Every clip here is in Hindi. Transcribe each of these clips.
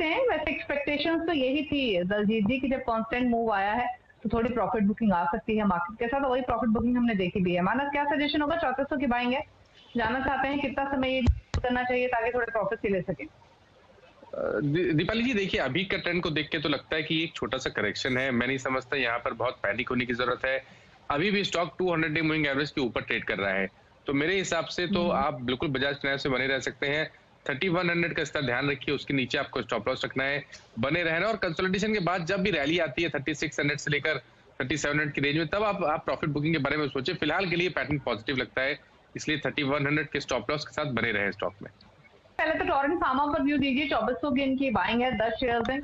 देखते हैं। वैसे एक्सपेक्टेशंस तो यही थी दलजीत जी की जब कांस्टेंट मूव आया है तो थोड़ी प्रॉफिट बुकिंग आ सकती है मार्केट के साथ, वही प्रॉफिट बुकिंग हमने देखी भी है। मानस क्या सजेशन होगा? 3400 की बाइंग है, जानना चाहते हैं कितना समय करना चाहिए ताकि थोड़े प्रॉफिट ले सके? दीपाली जी देखिए, अभी का ट्रेंड को देख के तो लगता है कि एक छोटा सा करेक्शन है। मैं नहीं समझता यहाँ पर बहुत पैनिक होने की जरूरत है। अभी भी स्टॉक 200 डे मूविंग एवरेज के ऊपर ट्रेड कर रहा है, तो मेरे हिसाब से तो आप बिल्कुल बजाज फाइनेंस से बने रह सकते हैं। 3100 का स्तर ध्यान रखिए, उसके नीचे आपको स्टॉप लॉस रखना है, बने रहना। और कंसोलिडेशन के बाद जब भी रैली आती है 3600 से लेकर 3700 की रेंज में, तब आप प्रॉफिट बुकिंग के बारे में सोचे। फिलहाल के लिए पैटर्न पॉजिटिव लगता है, इसलिए 3100 के स्टॉप लॉस के साथ बने रहे स्टॉक में। पहले तो टोरेंट फार्मा पर व्यू दीजिए। 2400 की इनकी बाइंग है, 10 शेयर्स हैं,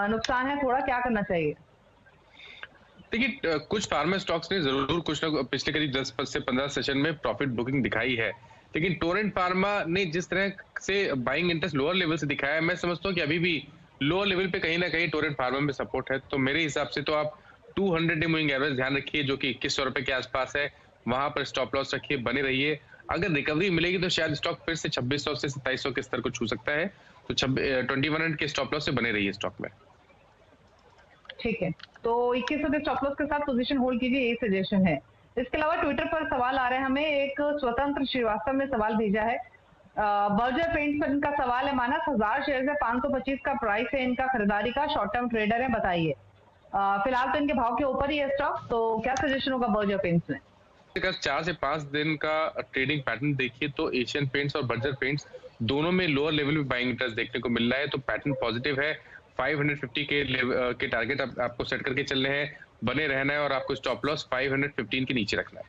नुकसान है थोड़ा, क्या करना चाहिए? देखिए, कुछ फार्मा स्टॉक्स ने जरूर कुछ ना पिछले करीब 10 से 15 सेशन में प्रॉफिट बुकिंग दिखाई है, लेकिन टोरेंट फार्मा ने जिस तरह से बाइंग इंटरेस्ट लोअर लेवल से दिखाया है, मैं समझता हूँ कि अभी भी लोअर लेवल पे कहीं ना कहीं टोरेंट फार्मा में सपोर्ट है। तो मेरे हिसाब से तो आप 200 डे मूविंग एवरेज ध्यान रखिए, जो कि 2100 रुपए के आसपास है, वहां पर स्टॉप लॉस रखिए, बने रहिए। अगर रिकवरी मिलेगी तो शायद स्टॉक फिर से 2600 से 2700 के स्तर को छू सकता है, तो 2100 के स्टॉप लॉस से बने रहिए स्टॉक में। ठीक है, तो 2100 के स्टॉप लॉस के साथ पोजीशन होल्ड कीजिए, यही सजेशन है। इसके अलावा ट्विटर पर सवाल आ रहे हैं हमें, एक स्वतंत्र श्रीवास्तव ने सवाल भेजा है। बर्जर पेंट्स पर इनका सवाल है, मानस 1000 शेयर है, 525 का प्राइस है इनका, खरीदारी का, शॉर्ट टर्म ट्रेडर है, बताइए। फिलहाल तो इनके भाव के ऊपर ही है स्टॉक, तो क्या सजेशन होगा बर्जर पेंट्स में? अगर 4 से 5 दिन का ट्रेडिंग पैटर्न देखिए तो एशियन पेंट्स और बर्जर पेंट्स दोनों में लोअर लेवल में बाइंग इंटरेस्ट देखने को मिल रहा है, तो पैटर्न पॉजिटिव है। 550 के टारगेट आपको सेट करके चलने हैं, बने रहना है, और आपको स्टॉप लॉस 515 के नीचे रखना है।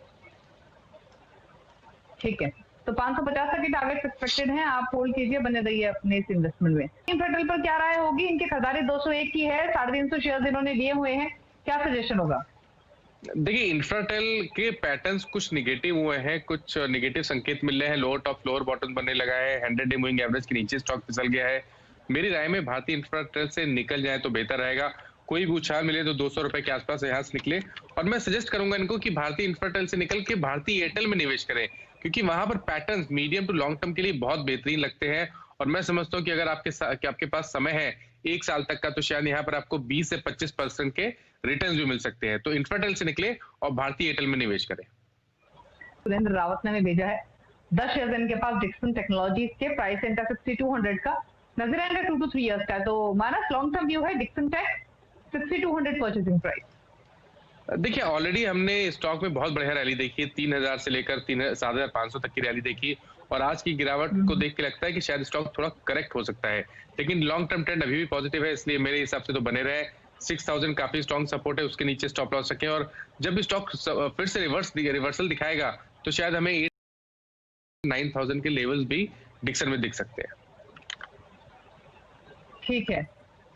ठीक है, तो 550 तक की टारगेट एक्सपेक्टेड है, आप होल्ड कीजिए, बने रहिए अपने इस इन्वेस्टमेंट में। इन्फ्राटेल पर क्या राय होगी? इनकी खरीदारी 201 की है, 350 शेयर इन्होंने लिए हुए हैं, क्या सजेशन होगा? देखिए, इंफ्राटेल के पैटर्न्स कुछ निगेटिव हुए हैं, कुछ निगेटिव संकेत मिल रहे हैं, लोअर टॉप लोअर बॉटम बनने लगा है, 100 डे मूविंग एवरेज के नीचे स्टॉक फिसल गया है। मेरी राय में भारतीय इंफ्राटेल से निकल जाए तो बेहतर रहेगा। कोई भी उछाल मिले तो 200 रुपए के आसपास यहाँ से निकले, और मैं सजेस्ट करूंगा इनको कि भारतीय इंफ्राटेल से निकल के भारतीय एयरटेल में निवेश करें, क्योंकि वहां पर patterns medium to long term के लिए बहुत बेहतरीन लगते हैं। और मैं समझता हूँ कि अगर आपके पास समय है 1 साल तक का, तो शायद यहाँ पर आपको 20 से 25% के रिटर्न भी मिल सकते हैं। तो इंफ्राटेल से निकले और भारतीय एयरटेल में निवेश करें। सुरेंद्र रावत ने भेजा है, 10 शेयर इनके पास डिक्सन टेक्नोलॉजीज के, प्राइस इनका 6200 का, नजर आएगा 2 to 3 इयर्स का। तो मानस लॉन्ग टर्म व्यू है डिक्सन टेक, 6200 परचेसिंग प्राइस। देखिए, ऑलरेडी हमने स्टॉक में बहुत बढ़िया रैली देखी है, 3000 से लेकर 7500 तक की रैली देखी, और आज की गिरावट को देख के लगता है कि शायद स्टॉक थोड़ा करेक्ट हो सकता है, लेकिन लॉन्ग टर्म ट्रेंड अभी भी पॉजिटिव है, इसलिए मेरे हिसाब से तो बने रहे। 6000 काफी स्ट्रॉन्ग सपोर्ट है, उसके नीचे स्टॉप लॉस रखें, और जब भी स्टॉक फिर से रिवर्सल दिखाएगा तो शायद हमें 9000 के लेवल्स भी डिक्सन में दिख सकते हैं। ठीक है,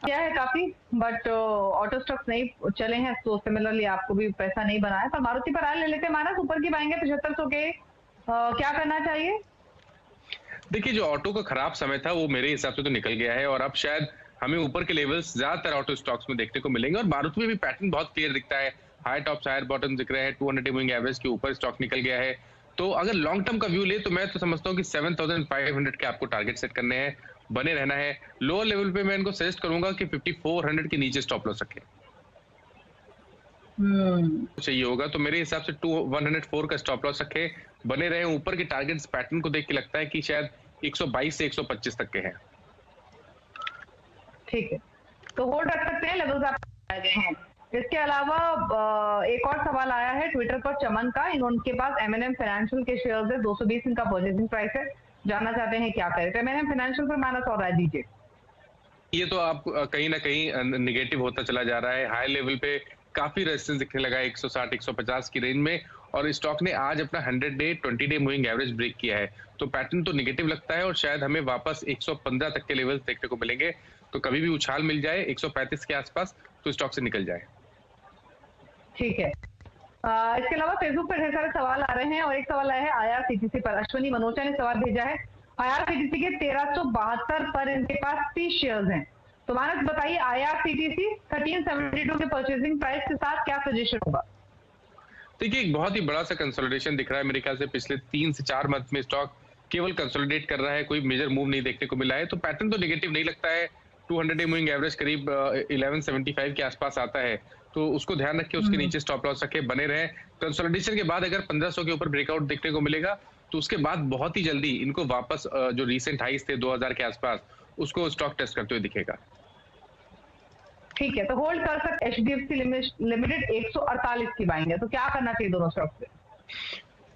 क्या है काफी, बट ऑटो स्टॉक्स नहीं चले हैं, तो सिमिलरली आपको भी पैसा नहीं बना है। तो मारुति पर आए ले लेते हैं मानस, ऊपर की पाएंगे 7500 के, क्या करना चाहिए? देखिए, जो ऑटो का खराब समय था वो मेरे हिसाब से तो निकल गया है, और अब शायद हमें ऊपर के लेवल्स ज्यादातर ऑटो स्टॉक्स में देखने को मिलेंगे। और मारुति में भी पैटर्न बहुत क्लियर दिखता है, हाई टॉप हायर बॉटम दिख रहे हैं, 200 मूविंग एवरेज के ऊपर स्टॉक निकल गया है। तो अगर लॉन्ग टर्म का व्यू ले तो मैं तो समझता हूँ कि 7500 के आपको टारगेट सेट करने हैं, बने रहना है। लोअर लेवल पे मैं इनको सजेस्ट करूंगा कि 5400 के नीचे स्टॉप लॉस रखें चाहिए होगा, तो मेरे हिसाब से 104 का स्टॉप लॉस रखे, बने रहे। ऊपर के टारगेट्स पैटर्न को देख के लगता है कि शायद 122 से 125 तक के हैं। ठीक है, तो होल्ड रख सकते हैं, लेवल्स आप गए हैं। इसके अलावा एक और सवाल आया है ट्विटर पर चमन का, उनके पास M&M फाइनेंशियल के शेयर्स है, 220 इनका परचेसिंग प्राइस है, जानना चाहते हैं क्या करें। तो M&M फाइनेंशियल पर मानस और राय दीजिए। ये तो आप कहीं ना कहीं निगेटिव होता चला जा रहा है, हाई लेवल पे काफी रेजिस्टेंस दिखने लगा है 160 150 की रेंज में, और स्टॉक ने आज अपना 100 day 20 day moving average break किया है, तो पैटर्न तो निगेटिव लगता है, और शायद हमें वापस 115 तक के लेवल्स देखने को मिलेंगे। तो कभी भी उछाल मिल जाए 135 के आसपास तो स्टॉक से निकल जाए। ठीक है, इसके अलावा फेसबुक पर ढेर सारे सवाल आ रहे हैं, और एक सवाल आया है IRCTC पर, अश्वनी मनोचा ने सवाल भेजा है। IRCTC के 1372 पर इनके पास 30 शेयर्स हैं, तो मानस बताइए IRCTC 1372 के परचेसिंग प्राइस के साथ क्या सजेशन होगा? देखिए, एक बहुत ही बड़ा सा कंसोलिडेशन दिख रहा है, मेरे ख्याल से पिछले 3 से 4 मंथ में स्टॉक केवल कंसोलिडेट कर रहा है, कोई मेजर मूव नहीं देखने को मिला है, तो पैटर्न तो नेगेटिव नहीं लगता है। 200 डे मूविंग एवरेज करीब 1175 के आसपास आता है, तो उसको ध्यान रख के उसके नीचे स्टॉप लॉस रखे बने रहे। कंसोलिडेशन के बाद अगर 1500 के ऊपर ब्रेकआउट देखने को मिलेगा तो उसके बाद बहुत ही जल्दी इनको वापस जो रीसेंट हाइस थे 2000 के आसपास, उसको स्टॉक टेस्ट करते हुए दिखेगा। ठीक है, तो होल्ड कर सकते एचडीएफसी लिमिटेड 148 की बाइंग है, तो क्या करना चाहिए दोनों स्टॉक पे?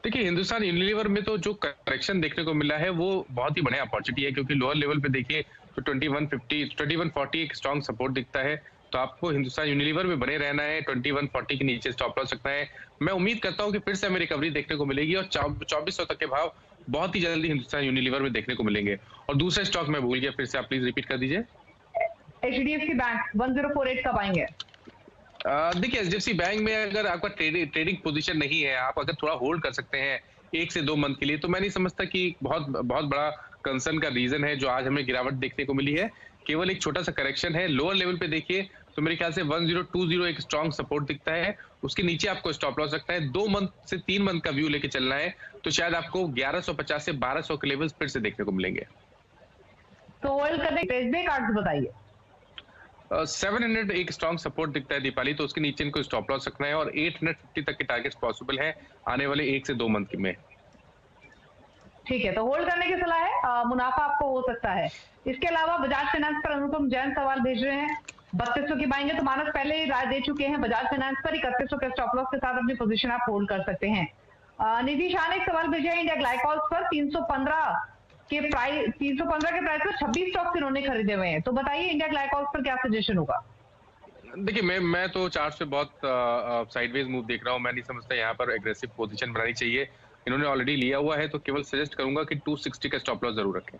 देखिए, हिंदुस्तान यूनिलीवर में तो जो करेक्शन देखने को मिला है वो बहुत ही बढ़िया अपॉर्चुनिटी है, क्योंकि लोअर लेवल पे देखिए तो 2140 एक स्ट्रॉन्ग सपोर्ट दिखता है। तो आपको हिंदुस्तान यूनिलीवर में बने रहना है, 2140 के नीचे स्टॉप लॉस रखना है। मैं उम्मीद करता हूं कि फिर से हमें रिकवरी देखने को मिलेगी और 2400 तक के भाव बहुत ही जल्दी हिंदुस्तान यूनिलीवर में देखने को मिलेंगे। और दूसरा स्टॉक मैं भूल गया, फिर से आप प्लीज रिपीट कर दीजिए। एचडीएफसी बैंक 1048 का बाइंग है। देखिए, एचडीएफसी बैंक में अगर आपका ट्रेडिंग पोजीशन नहीं है, आप अगर थोड़ा होल्ड कर सकते हैं 1 से 2 मंथ के लिए, तो मैं नहीं समझता कि बहुत बहुत बड़ा कंसर्न का रीजन है जो आज हमें गिरावट देखने को मिली है। केवल एक छोटा सा करेक्शन है। लोअर लेवल पे देखिए तो मेरे ख्याल से 1020 एक स्ट्रॉन्ग सपोर्ट दिखता है, उसके नीचे आपको स्टॉप लॉस रखना है। 2 मंथ से 3 मंथ का व्यू लेके चलना है, तो शायद आपको 1150 से 1200 के लेवल्स फिर से देखने को मिलेंगे। तो होल्ड करने ट्रेजरी कार्ड्स बताइए। 700 एक स्ट्रॉन्ग सपोर्ट दिखता है दीपाली, तो उसके नीचे इनको स्टॉप लॉस रखना है और 850 तक के टारगेट्स पॉसिबल है आने वाले 1 से 2 मंथ में। ठीक है, तो होल्ड करने की सलाह है, मुनाफा आपको हो सकता है। इसके अलावा बजाज फाइनेंस पर अनुपम जैन सवाल भेज रहे हैं, 3200 की बाइंग है, तो मानस पहले ही राय दे चुके हैं बजाज फाइनेंस पर 3100 के स्टॉप लॉस के साथ अपनी पोजीशन आप होल्ड कर सकते हैं। निधि शाह ने एक सवाल भेजा है इंडिया ग्लाइकॉल्स पर 315 के प्राइस पर 26 स्टॉक्स इन्होंने खरीदे हुए हैं, तो बताइए इंडिया ग्लाइकॉल्स पर क्या सजेशन होगा? देखिए, मैं तो चार्ट पे बहुत साइडवेज मूव देख रहा हूँ। मैं नहीं समझता यहाँ पर एग्रेसिव पोजीशन बनानी चाहिए। इन्होंने ऑलरेडी लिया हुआ है, तो केवल सजेस्ट करूंगा कि 260 का स्टॉप लॉस जरूर रखें।